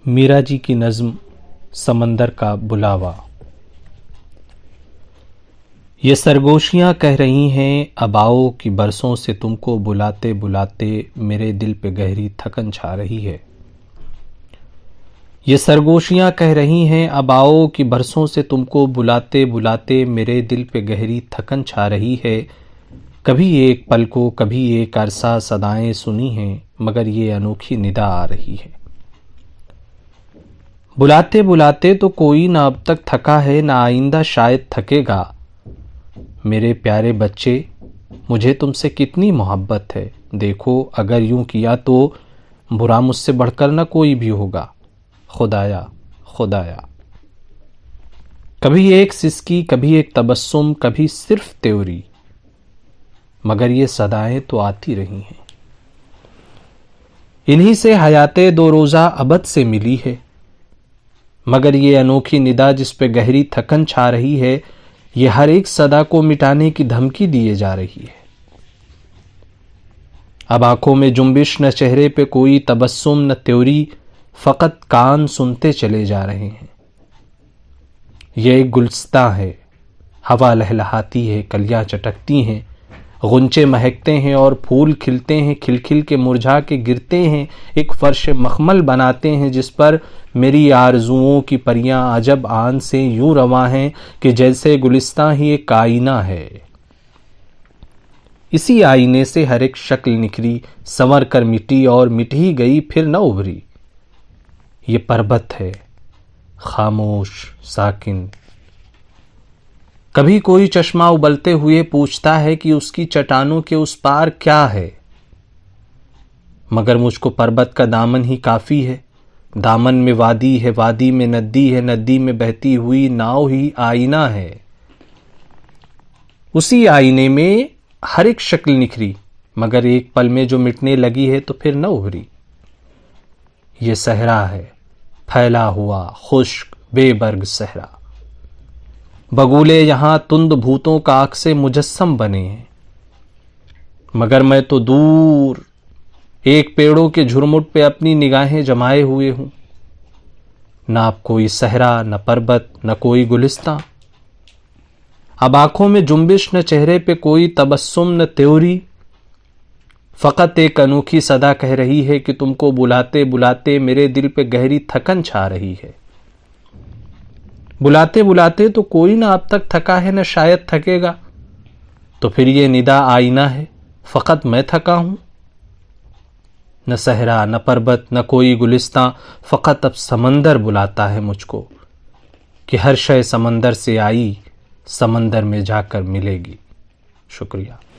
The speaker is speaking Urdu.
میرا جی کی نظم سمندر کا بلاوا۔ یہ سرگوشیاں کہہ رہی ہیں اب آؤ کہ برسوں سے تم کو بلاتے بلاتے میرے دل پہ گہری تھکن چھا رہی ہے۔ یہ سرگوشیاں کہہ رہی ہیں اب آؤ کہ برسوں سے تم کو بلاتے بلاتے میرے دل پہ گہری تھکن چھا رہی ہے۔ کبھی ایک پل کو کبھی ایک عرصہ صدائیں سنی ہیں مگر یہ انوکھی ندا آ رہی ہے۔ بلاتے بلاتے تو کوئی نہ اب تک تھکا ہے نہ آئندہ شاید تھکے گا۔ میرے پیارے بچے مجھے تم سے کتنی محبت ہے، دیکھو اگر یوں کیا تو برا مجھ سے بڑھ کر نہ کوئی بھی ہوگا۔ خدایا خدایا۔ کبھی ایک سسکی کبھی ایک تبسم کبھی صرف تیوری، مگر یہ صدائیں تو آتی رہی ہیں۔ انہی سے حیات دو روزہ ابد سے ملی ہے، مگر یہ انوکھی ندا جس پہ گہری تھکن چھا رہی ہے یہ ہر ایک صدا کو مٹانے کی دھمکی دیے جا رہی ہے۔ اب آنکھوں میں جنبش نہ چہرے پہ کوئی تبسم نہ تیوری، فقط کان سنتے چلے جا رہے ہیں۔ یہ ایک گلستاں ہے، ہوا لہلہاتی ہے، کلیاں چٹکتی ہیں، غنچے مہکتے ہیں اور پھول کھلتے ہیں، کھل کھل کے مرجھا کے گرتے ہیں، ایک فرش مخمل بناتے ہیں جس پر میری آرزوؤں کی پریاں عجب آن سے یوں رواں ہیں کہ جیسے گلستاں ہی ایک آئینہ ہے۔ اسی آئینے سے ہر ایک شکل نکھری، سنور کر مٹی اور مٹ ہی گئی پھر نہ ابھری۔ یہ پربت ہے خاموش ساکن۔ کبھی کوئی چشمہ ابلتے ہوئے پوچھتا ہے کہ اس کی چٹانوں کے اس پار کیا ہے، مگر مجھ کو پربت کا دامن ہی کافی ہے۔ دامن میں وادی ہے، وادی میں ندی ہے، ندی میں بہتی ہوئی ناؤ ہی آئینہ ہے۔ اسی آئینے میں ہر ایک شکل نکھری، مگر ایک پل میں جو مٹنے لگی ہے تو پھر نہ ابھری۔ یہ صحرا ہے، پھیلا ہوا خشک بے برگ صحرا۔ بگولے یہاں تند بھوتوں کا عکس مجسم بنے ہیں، مگر میں تو دور ایک پیڑوں کے جھرمٹ پہ اپنی نگاہیں جمائے ہوئے ہوں۔ نہ اب کوئی صحرا نہ پربت نہ کوئی گلستاں، اب آنکھوں میں جنبش نہ چہرے پہ کوئی تبسم نہ تیوری، فقط ایک انوکھی صدا کہہ رہی ہے کہ تم کو بلاتے بلاتے میرے دل پہ گہری تھکن چھا رہی ہے۔ بلاتے بلاتے تو کوئی نہ اب تک تھکا ہے نہ شاید تھکے گا، تو پھر یہ ندا آئینہ ہے، فقط میں تھکا ہوں۔ نہ صحرا نہ پربت نہ کوئی گلستاں، فقط اب سمندر بلاتا ہے مجھ کو کہ ہر شے سمندر سے آئی سمندر میں جا کر ملے گی۔ شکریہ۔